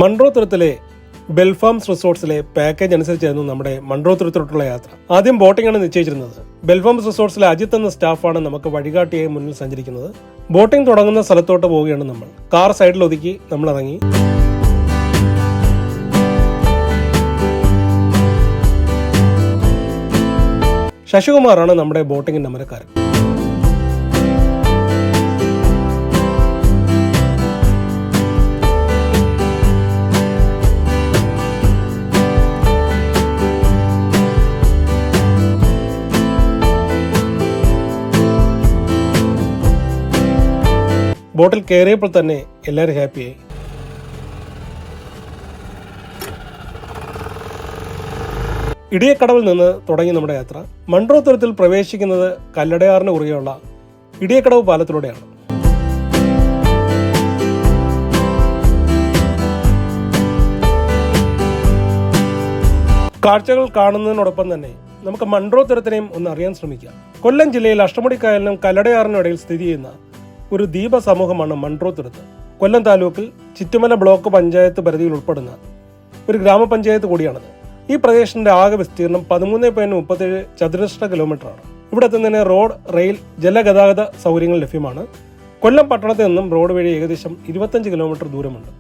Munro തുരുത്തിലെ ബെൽഫാംസ് റിസോർട്ട്സിലെ package അനുസരിച്ചായിരുന്നു നമ്മുടെ Munro തുരുത്തിലോട്ടുള്ള യാത്ര. ആദ്യം ബോട്ടിംഗ് ആണ് നിശ്ചയിച്ചിരുന്നത്. ബെൽഫാംസ് റിസോർട്ട്സിലെ അജിത്ത് എന്ന സ്റ്റാഫാണ് നമുക്ക് വഴികാട്ടിയായി മുന്നിൽ സഞ്ചരിക്കുന്നത്. ബോട്ടിംഗ് തുടങ്ങുന്ന സ്ഥലത്തോട്ട് പോവുകയാണ് നമ്മൾ. കാർ സൈഡിൽ ഒതുക്കി നമ്മൾ ഇറങ്ങി. ശശികുമാറാണ് നമ്മുടെ ബോട്ടിങ്ങിന്റെ അമരക്കാരൻ. ബോട്ടിൽ കയറിയപ്പോൾ തന്നെ എല്ലാവരും ഹാപ്പിയായി. ഇടിയക്കടവിൽ നിന്ന് തുടങ്ങി നമ്മുടെ യാത്ര. മൺട്രോ തുരുത്തിൽ പ്രവേശിക്കുന്നത് കല്ലടയാറിന് കുറുകെയുള്ള ഇടിയക്കടവ് പാലത്തിലൂടെയാണ്. കാഴ്ചകൾ കാണുന്നതിനോടൊപ്പം തന്നെ നമുക്ക് മൺട്രോ തുരുത്തിനെയും ഒന്ന് അറിയാൻ ശ്രമിക്കാം. കൊല്ലം ജില്ലയിൽ അഷ്ടമുടിക്കായലിനും കല്ലടയാറിനും ഇടയിൽ സ്ഥിതി ചെയ്യുന്ന ഒരു ദ്വീപ സമൂഹമാണ് മൺട്രോ തുരുത്ത്. കൊല്ലം താലൂക്കിൽ ചിറ്റുമല ബ്ലോക്ക് പഞ്ചായത്ത് പരിധിയിൽ ഉൾപ്പെടുന്ന ഒരു ഗ്രാമപഞ്ചായത്ത് കൂടിയാണത്. ഈ പ്രദേശത്തിന്റെ ആകെ വിസ്തീർണം 13.37 ചതുരശ്ര കിലോമീറ്ററാണ്. ഇവിടെ എത്തുന്നതിന് റോഡ്, റെയിൽ, ജലഗതാഗത സൗകര്യങ്ങൾ ലഭ്യമാണ്. കൊല്ലം പട്ടണത്തിൽ നിന്നും റോഡ് വഴി ഏകദേശം 25 കിലോമീറ്റർ ദൂരമുണ്ട്.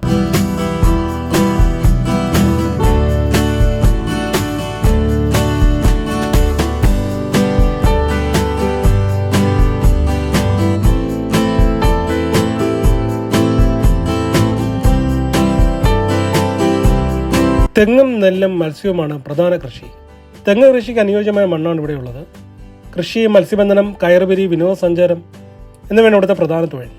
തെങ്ങും നെല്ലും മത്സ്യവുമാണ് പ്രധാന കൃഷി. തെങ്ങ് കൃഷിക്ക് അനുയോജ്യമായ മണ്ണാണ് ഇവിടെയുള്ളത്. കൃഷി, മത്സ്യബന്ധനം, കയറുപിരി, വിനോദസഞ്ചാരം എന്നിവയാണ് ഇവിടുത്തെ പ്രധാന തൊഴിൽ.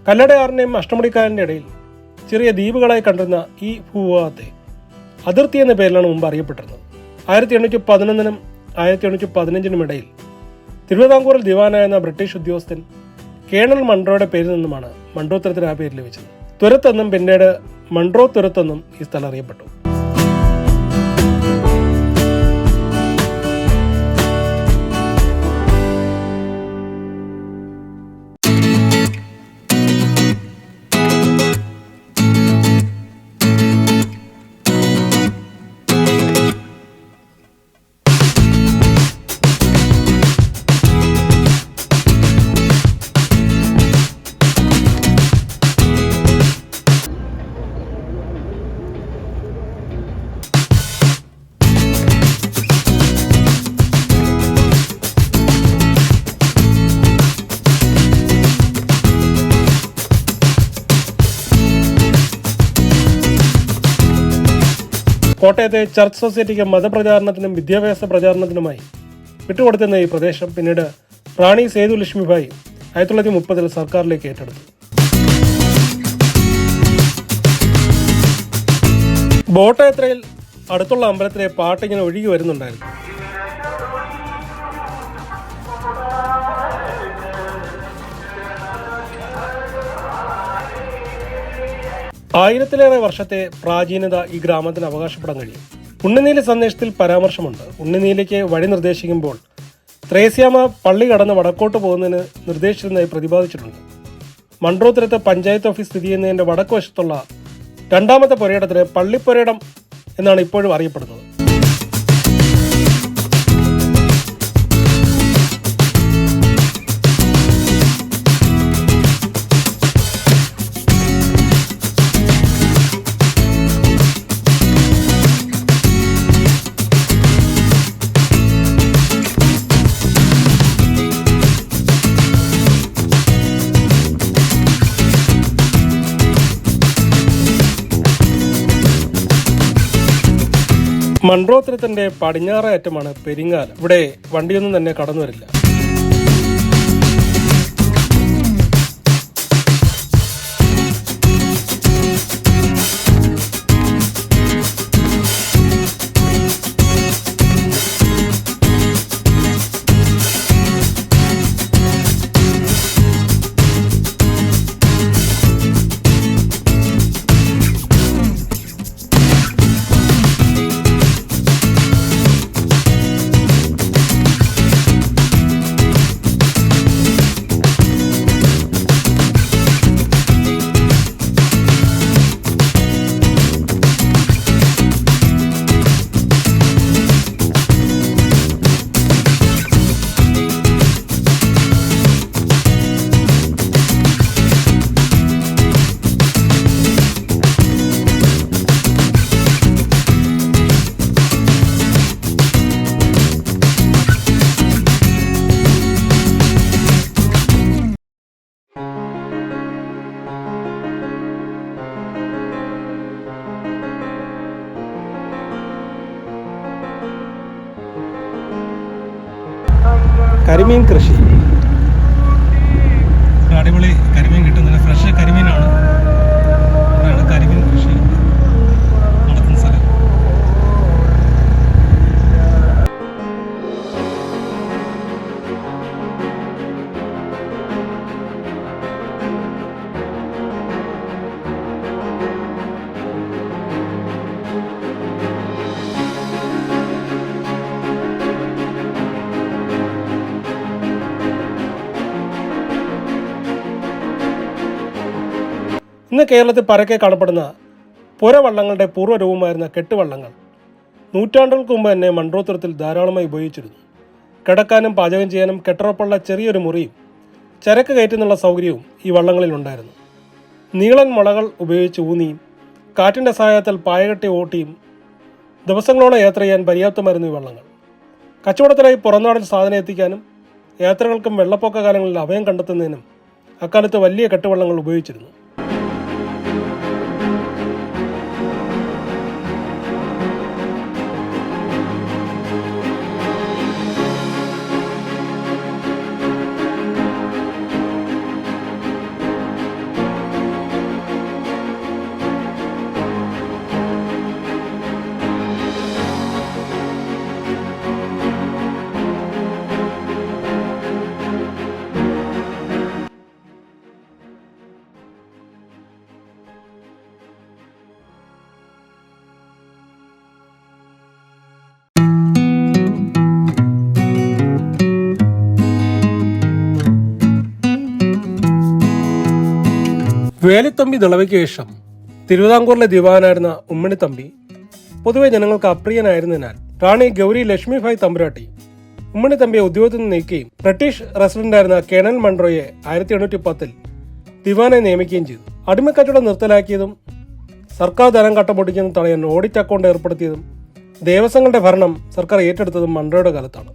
കല്ലടയാറിന്റെയും അഷ്ടമുടിക്കായലിന്റെ ഇടയിൽ ചെറിയ ദ്വീപുകളായി കണ്ടിരുന്ന ഈ ഭൂഭാഗത്തെ അതിർത്തി എന്ന പേരിലാണ് മുമ്പ് അറിയപ്പെട്ടിരുന്നത്. 1811 1815 ഇടയിൽ തിരുവിതാംകൂറിൽ ദിവാനായിരുന്ന ബ്രിട്ടീഷ് ഉദ്യോഗസ്ഥൻ കേണൽ മൺട്രോയുടെ പേരിൽ നിന്നുമാണ് മൺട്രോ തുരുത്തിന് ആ പേര് ലഭിച്ചത്. തുരത്തെന്നും പിന്നീട് മൺട്രോ തുരത്തെന്നും ഈ സ്ഥലം അറിയപ്പെട്ടു. കോട്ടയത്തെ ചർച്ച് സൊസൈറ്റിക്ക് മതപ്രചാരണത്തിനും വിദ്യാഭ്യാസ പ്രചാരണത്തിനുമായി വിട്ടുകൊടുത്തുന്ന ഈ പ്രദേശം പിന്നീട് റാണി സേതു ലക്ഷ്മിഭായി 1930 സർക്കാരിലേക്ക് ഏറ്റെടുത്തു. ബോട്ട് യാത്രയിൽ അടുത്തുള്ള അമ്പലത്തിലെ പാട്ടിങ്ങനെ ഒഴുകി വരുന്നുണ്ടായിരുന്നു. ആയിരത്തിലേറെ വർഷത്തെ പ്രാചീനത ഈ ഗ്രാമത്തിന് അവകാശപ്പെടാൻ കഴിയും. ഉണ്ണിനീലി സന്ദേശത്തിൽ പരാമർശമുണ്ട്. ഉണ്ണിനീലിക്ക് വഴി നിർദ്ദേശിക്കുമ്പോൾ ത്രേസ്യാമ്മ പള്ളി കടന്ന് വടക്കോട്ട് പോകുന്നതിന് നിർദ്ദേശിച്ചിരുന്നതായി പ്രതിപാദിച്ചിട്ടുണ്ട്. മൺട്രോ തുരുത്ത് പഞ്ചായത്ത് ഓഫീസ് സ്ഥിതി ചെയ്യുന്നതിന്റെ വടക്ക് വശത്തുള്ള രണ്ടാമത്തെ പുരയിടത്തിന് പള്ളിപ്പുരയിടം എന്നാണ് ഇപ്പോഴും അറിയപ്പെടുന്നത്. മൺട്രോ തുരുത്തിന്റെ പടിഞ്ഞാറേ അറ്റമാണ് പെരിങ്ങാലം. ഇവിടെ വണ്ടിയൊന്നും തന്നെ കടന്നു വരില്ല. കരിമീൻ കൃഷി. അടിപൊളി കരിമീൻ കിട്ടുന്നില്ല, ഫ്രഷ് കരിമീനാണ്. കരിമീൻ കൃഷി നടത്തുന്ന സ്ഥലം. ഇന്ന് കേരളത്തിൽ പരക്കെ കാണപ്പെടുന്ന പുരവള്ളങ്ങളുടെ പൂർവ്വരൂപമായിരുന്ന കെട്ടുവള്ളങ്ങൾ നൂറ്റാണ്ടുകൾക്ക് മുമ്പ് തന്നെ മൺട്രോത്തുരുത്തിൽ ധാരാളമായി ഉപയോഗിച്ചിരുന്നു. കിടക്കാനും പാചകം ചെയ്യാനും കെട്ടുറപ്പുള്ള ചെറിയൊരു മുറിയും ചരക്ക് കയറ്റുന്നുള്ള സൗകര്യവും ഈ വള്ളങ്ങളിൽ ഉണ്ടായിരുന്നു. നീളൻ മുളകൾ ഉപയോഗിച്ച് ഊന്നിയും കാറ്റിൻ്റെ സഹായത്താൽ പായകെട്ടി ഓട്ടിയും ദിവസങ്ങളോളം യാത്ര ചെയ്യാൻ പര്യാപ്തമായിരുന്നു ഈ വള്ളങ്ങൾ. കച്ചവടത്തിനായി പുറംനാടിൽ സാധനം എത്തിക്കാനും യാത്രകൾക്കും വെള്ളപ്പൊക്ക കാലങ്ങളിൽ അഭയം കണ്ടെത്തുന്നതിനും അക്കാലത്ത് വലിയ കെട്ടുവള്ളങ്ങൾ ഉപയോഗിച്ചിരുന്നു. വേലിത്തമ്പി നിളവയ്ക്ക് ശേഷം തിരുവിതാംകൂറിലെ ദിവാനായിരുന്ന ഉമ്മണിത്തമ്പി പൊതുവെ ജനങ്ങൾക്ക് അപ്രിയനായിരുന്നതിനാൽ റാണി ഗൗരി ലക്ഷ്മിഭായ് തമ്പുരാട്ടി ഉമ്മണിത്തമ്പിയെ ഉദ്യോഗത്തിൽ നിന്ന് നീക്കുകയും ബ്രിട്ടീഷ് റെസിഡന്റായിരുന്ന കേണൽ മൺട്രോയെ 1810 ദിവാനായി നിയമിക്കുകയും ചെയ്തു. അടിമക്കച്ചവടം നിർത്തലാക്കിയതും സർക്കാർ ധനം കട്ടപ്പൊടിക്കുന്നതും തടയാൻ ഓഡിറ്റ് അക്കൗണ്ട് ഏർപ്പെടുത്തിയതും ദേവസ്വങ്ങളുടെ ഭരണം സർക്കാർ ഏറ്റെടുത്തതും മൺട്രോയുടെ കാലത്താണ്.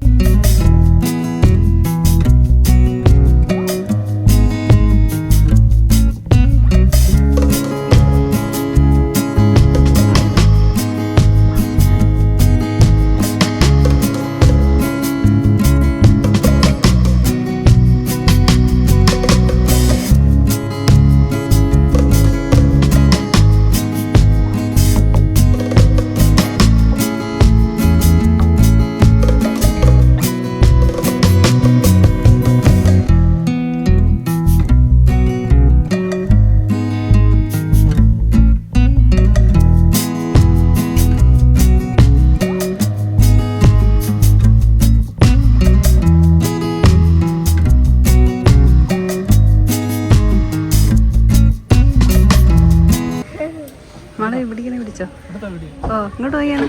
ഇങ്ങോട്ട് പോയാണ്.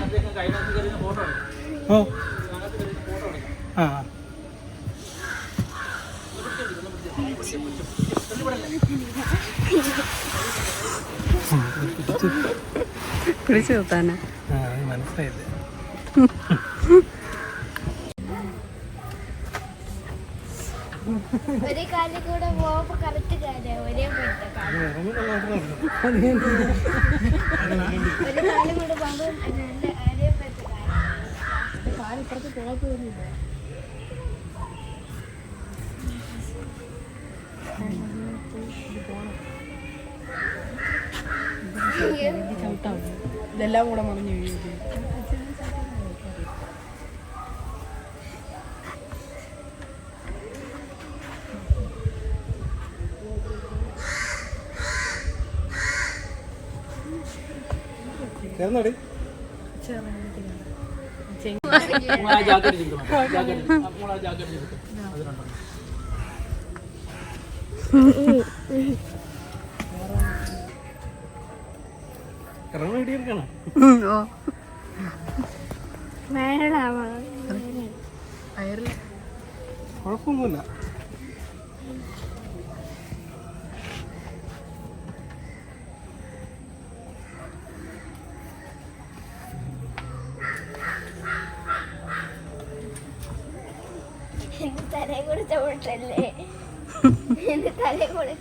പിടിച്ചു നിർത്താനാ മനസ്സിലായില്ലേ? ഒരേ കാലിൽ കൂടെ പോകുമ്പോ കറക്റ്റ് കാര്യം ഒരേ ഒരു കാലം കൂടെ പോകുമ്പോ ഒരേ കാലിപ്പുറത്ത് കുഴപ്പമൊന്നുമില്ല. ഇതെല്ലാം കൂടെ മറിഞ്ഞു വീഴും. ചേർന്നടി കുഴപ്പമൊന്നുമില്ല. തലയും കൂടെ ചവിട്ടല്ലേ, തലയും കൂടെ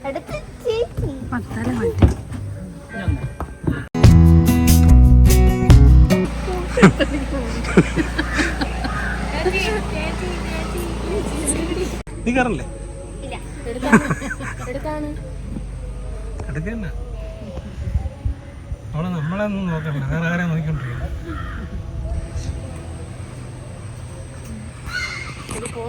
അടുത്ത് ചേച്ചി തല മാറ്റി കയറല്ലേ? ഇല്ല എടുക്കാണ് എടുക്കല്ല, നമ്മളെ ഒന്നും നോക്കണ്ട, വേറെ ആരെ നോക്കിക്കൊണ്ടിരിക്കണം. എനിക്ക്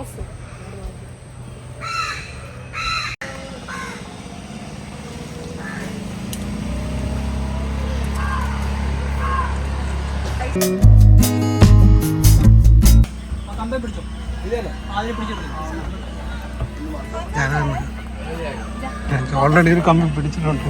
ഓൾറെഡി ഒരു കമ്പി പിടിച്ചിട്ടുണ്ട്.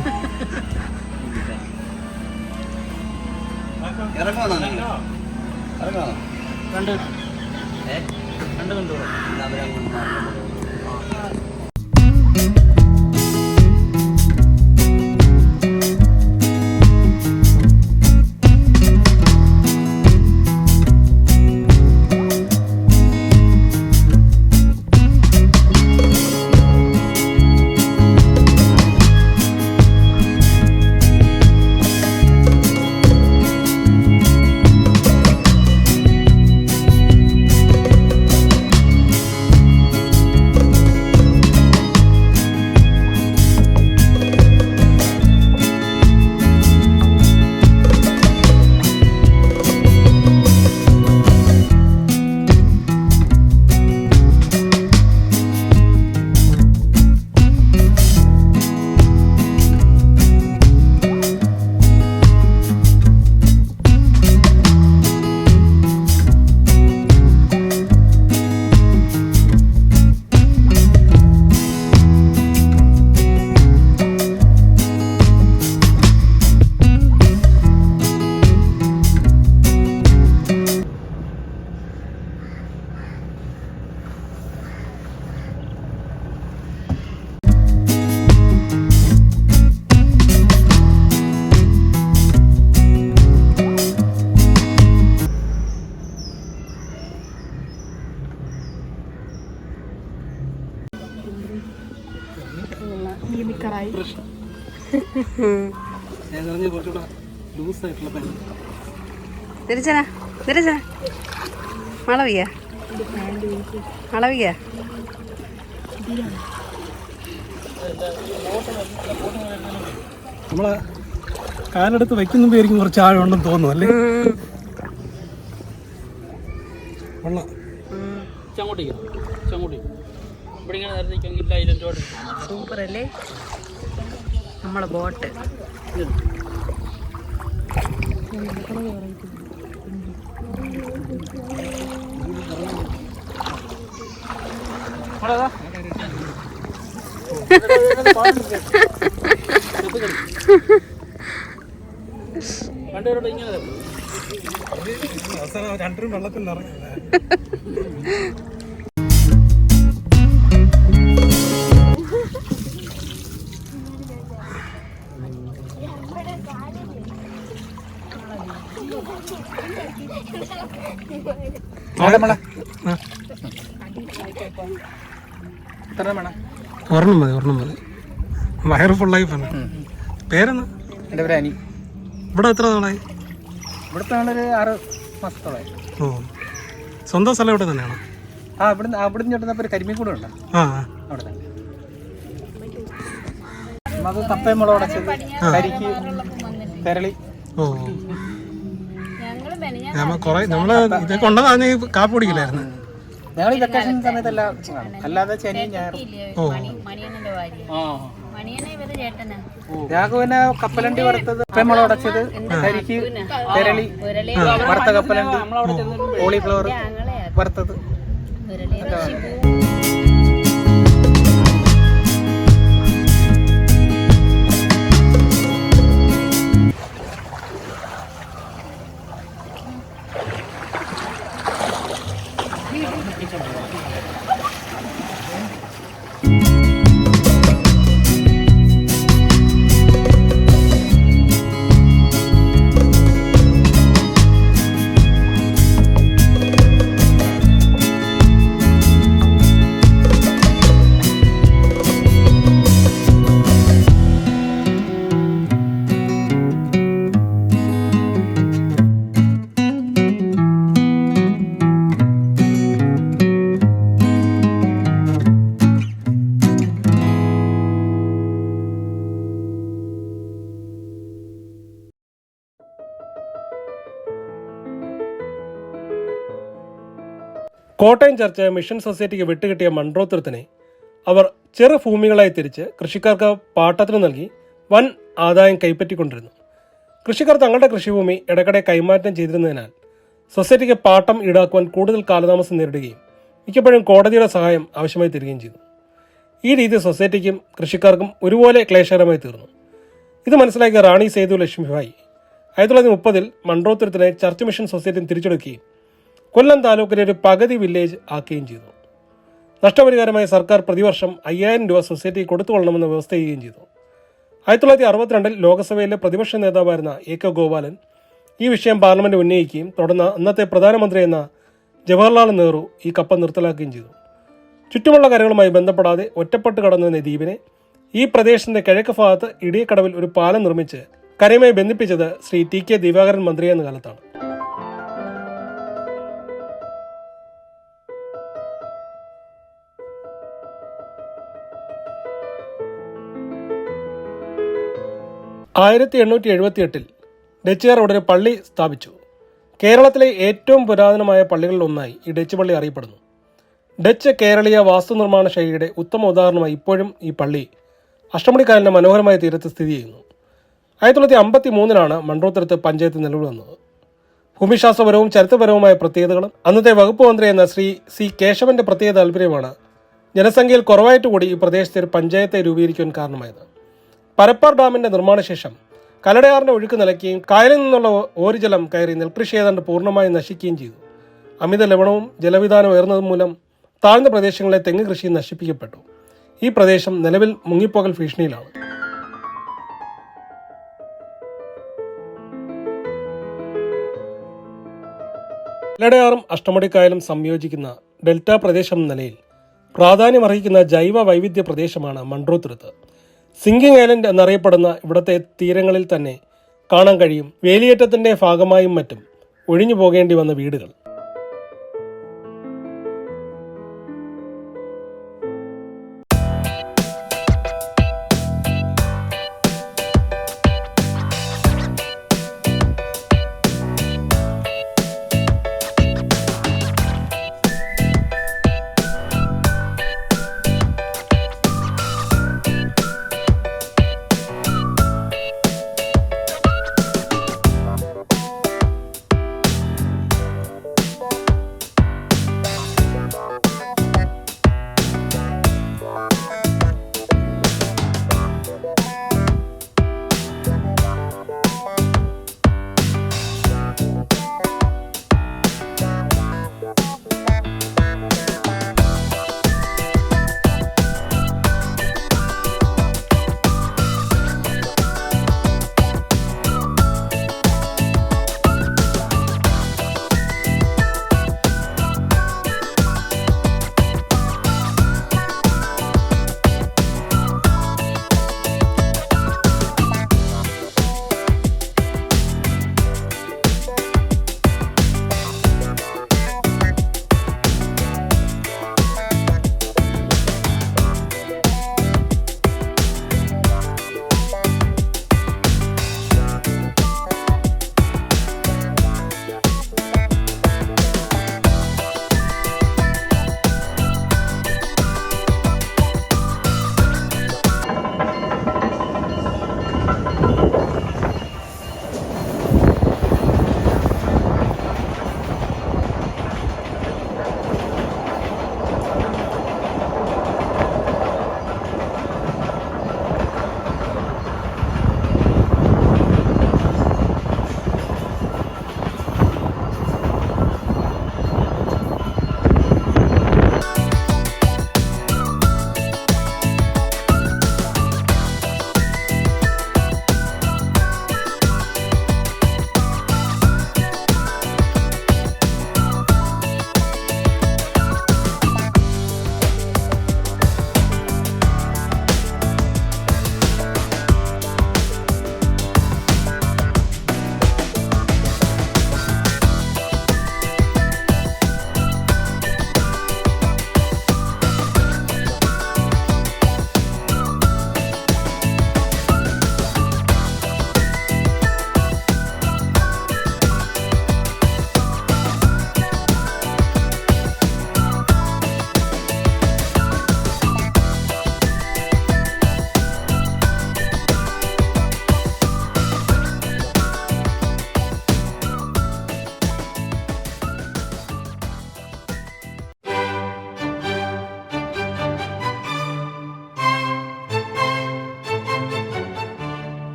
തിരിച്ചന തിരിച്ചന മളവിയ മളവിയ നമ്മളെ കാലെടുത്ത് വെക്കുന്നുമ്പോ ആയിരിക്കും കുറച്ച് ആഴമുണ്ടെന്ന് തോന്നുന്നു അല്ലേ? സൂപ്പർ അല്ലേ നമ്മളെ ബോട്ട്. രണ്ടും വെള്ളത്തിൽ നിറഞ്ഞ ഒരെണ്ണം മതി. വയറ് ഫുള്ളായി പറഞ്ഞു. പേരെന്നാ? എൻ്റെ പേര് അനി. ഇവിടെ എത്ര നാളായി? ഇവിടുത്തെ ആളൊരു 6 മാസത്തോളായി. ഓ, സ്വന്തം സ്ഥലം ഇവിടെ തന്നെയാണോ? അവിടുന്ന് ചേട്ടുന്നപ്പോൾ ഒരു കരിമീൻ ഉണ്ട്. അവിടെ തന്നെ അത് കപ്പയും മുളക് ഉടച്ചത്, കരിക്ക്, തെരളി. ഓ, നമ്മള് ഇതൊക്കെ ഉണ്ടെന്നാണ് കാപ്പി കുടിക്കില്ലായിരുന്നു. ഞങ്ങൾ ഈ വെക്കേഷൻ സമയത്തെല്ലാം അല്ലാതെ ശനിയും ഞായറും. ഞങ്ങൾക്ക് പിന്നെ കപ്പലണ്ടി വറുത്തത്, കപ്പയും മുളക് ഉടച്ചത്, കരിക്ക്, തെരളി, വറുത്ത കപ്പലണ്ടി, കോളിഫ്ലവർ വറുത്തത്. കോട്ടയം ചർച്ച് മിഷൻ സൊസൈറ്റിക്ക് വിട്ടുകിട്ടിയ മൺട്രോത്തുരുത്തിനെ അവർ ചെറു ഭൂമികളായി തിരിച്ച് കൃഷിക്കാർക്ക് പാട്ടത്തിന് നൽകി വൻ ആദായം കൈപ്പറ്റിക്കൊണ്ടിരുന്നു. കൃഷിക്കാർ തങ്ങളുടെ കൃഷിഭൂമി ഇടയ്ക്കിടെ കൈമാറ്റം ചെയ്തിരുന്നതിനാൽ സൊസൈറ്റിക്ക് പാട്ടം ഈടാക്കുവാൻ കൂടുതൽ കാലതാമസം നേരിടുകയും മിക്കപ്പോഴും കോടതിയുടെ സഹായം ആവശ്യമായി തീരുകയും ചെയ്തു. ഈ രീതി സൊസൈറ്റിക്കും കൃഷിക്കാർക്കും ഒരുപോലെ ക്ലേശകരമായി തീർന്നു. ഇത് മനസ്സിലാക്കിയ റാണി സേതു ലക്ഷ്മിഭായി 1930 മൺട്രോത്തുരുത്തിനെ ചർച്ച് മിഷൻ സൊസൈറ്റി തിരിച്ചെടുക്കുകയും കൊല്ലം താലൂക്കിലെ ഒരു പകുതി വില്ലേജ് ആക്കുകയും ചെയ്തു. നഷ്ടപരിഹാരമായി സർക്കാർ പ്രതിവർഷം 5000 രൂപ സൊസൈറ്റിക്ക് കൊടുത്തുകൊള്ളണമെന്ന് വ്യവസ്ഥ ചെയ്യുകയും ചെയ്തു. 1962 ലോക്സഭയിലെ പ്രതിപക്ഷ നേതാവായിരുന്ന എ കെ ഗോപാലൻ ഈ വിഷയം പാർലമെന്റ് ഉന്നയിക്കുകയും തുടർന്ന് അന്നത്തെ പ്രധാനമന്ത്രി എന്ന ജവഹർലാൽ നെഹ്റു ഈ കപ്പ നിർത്തലാക്കുകയും ചെയ്തു. ചുറ്റുമുള്ള കരകളുമായി ബന്ധപ്പെടാതെ ഒറ്റപ്പെട്ട് കടന്നുവന്ന ദ്വീപിനെ ഈ പ്രദേശത്തിന്റെ കിഴക്ക് ഭാഗത്ത് ഇടിയക്കടവിൽ ഒരു പാലം നിർമ്മിച്ച് കരയുമായി ബന്ധിപ്പിച്ചത് ശ്രീ ടി കെ ദിവാകരൻ മന്ത്രിയെന്ന കാലത്താണ്. (1878) ഡച്ചുകാർ അവിടെ ഒരു പള്ളി സ്ഥാപിച്ചു. കേരളത്തിലെ ഏറ്റവും പുരാതനമായ പള്ളികളിലൊന്നായി ഈ ഡച്ച് പള്ളി അറിയപ്പെടുന്നു. ഡച്ച് കേരളീയ വാസ്തുനിർമ്മാണ ശൈലിയുടെ ഉത്തമ ഉദാഹരണമായി ഇപ്പോഴും ഈ പള്ളി അഷ്ടമുടിക്കായലിന്റെ മനോഹരമായ തീരത്ത് സ്ഥിതി ചെയ്യുന്നു. 1953 മൺട്രോത്തുരുത്ത് പഞ്ചായത്ത് നിലവിൽ വന്നത്. ഭൂമിശാസ്ത്രപരവും ചരിത്രപരവുമായ പ്രത്യേകതകളും അന്നത്തെ വകുപ്പ് മന്ത്രി എന്ന ശ്രീ സി കേശവന്റെ പ്രത്യേക താല്പര്യമാണ് ജനസംഖ്യയിൽ കുറവായിട്ടുകൂടി ഈ പ്രദേശത്തെ ഒരു പഞ്ചായത്തെ രൂപീകരിക്കാൻ കാരണമായത്. പരപ്പാർ ഡാമിന്റെ നിർമ്മാണശേഷം കല്ലടയാറിന്റെ ഒഴുക്ക് നിലയ്ക്കുകയും കായലിൽ നിന്നുള്ള ഓരുജലം കയറി നെൽകൃഷി ഏതാണ്ട് പൂർണ്ണമായി നശിക്കുകയും ചെയ്തു. അമിത ലവണവും ജലവിധാനം ഉയർന്നതും മൂലം താഴ്ന്ന പ്രദേശങ്ങളിലെ തെങ്ങ് കൃഷി നശിപ്പിക്കപ്പെട്ടു. ഈ പ്രദേശം നിലവിൽ മുങ്ങിപ്പോകൽ ഭീഷണിയിലാണ്. കല്ലടയാറും അഷ്ടമുടിക്കായലും സംയോജിക്കുന്ന ഡെൽറ്റ പ്രദേശം എന്ന നിലയിൽ പ്രാധാന്യമർഹിക്കുന്ന ജൈവ വൈവിധ്യ പ്രദേശമാണ് മൺട്രോത്തുരുത്ത്. സിങ്കിങ് ഐലൻഡ് എന്നറിയപ്പെടുന്ന ഇവിടത്തെ തീരങ്ങളിൽ തന്നെ കാണാൻ കഴിയും വേലിയേറ്റത്തിന്റെ ഭാഗമായും മറ്റും ഒഴിഞ്ഞു പോകേണ്ടി വന്ന വീടുകൾ.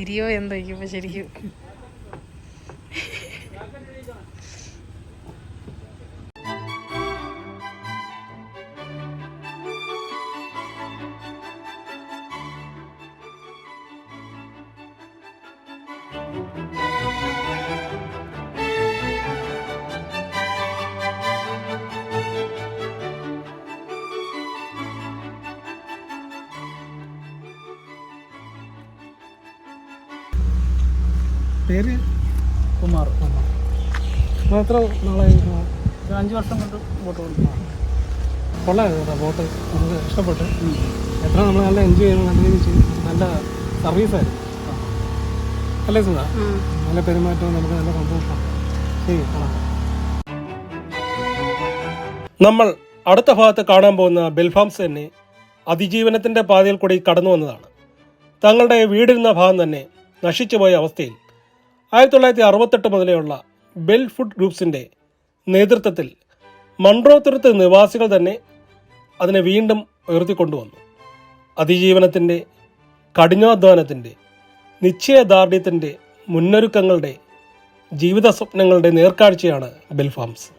ചിരിയോ എന്തോ ഇപ്പൊ ശരിക്കും. പേര് കുമാർ. എത്ര നാളായി? 5 വർഷം കൊണ്ട് ബോട്ട് കൊടുക്കും. കൊള്ളായിരുന്നു ബോട്ട്, നമുക്ക് ഇഷ്ടപ്പെട്ടു. എത്ര നമ്മൾ നല്ല എൻജോയ് ചെയ്യുന്നു, നല്ല രീതിയിൽ ചെയ്തു, നല്ല സർവീസായിരുന്നു. അല്ലേ സുധാ? നല്ല പെരുമാറ്റവും നമുക്ക് നല്ല സന്തോഷമാണ്. ശരി, നമ്മൾ അടുത്ത ഭാഗത്ത് കാണാൻ പോകുന്ന ബെൽഫാംസ് തന്നെ അതിജീവനത്തിൻ്റെ പാതയിൽ കൂടി കടന്നു വന്നതാണ്. തങ്ങളുടെ വീടിരുന്ന ഭാഗം തന്നെ നശിച്ചുപോയ അവസ്ഥയിൽ 1968 മുതലെയുള്ള ബെൽ ഫുഡ് ഗ്രൂപ്പ്സിൻ്റെ നേതൃത്വത്തിൽ മൺട്രോ തുരുത്ത് നിവാസികൾ തന്നെ അതിനെ വീണ്ടും ഉയർത്തിക്കൊണ്ടുവന്നു. അതിജീവനത്തിൻ്റെ, കഠിനാധ്വാനത്തിൻ്റെ, നിശ്ചയദാർഢ്യത്തിൻ്റെ, മുന്നൊരുക്കങ്ങളുടെ, ജീവിത സ്വപ്നങ്ങളുടെ നേർക്കാഴ്ചയാണ് ബെൽഫാംസ്.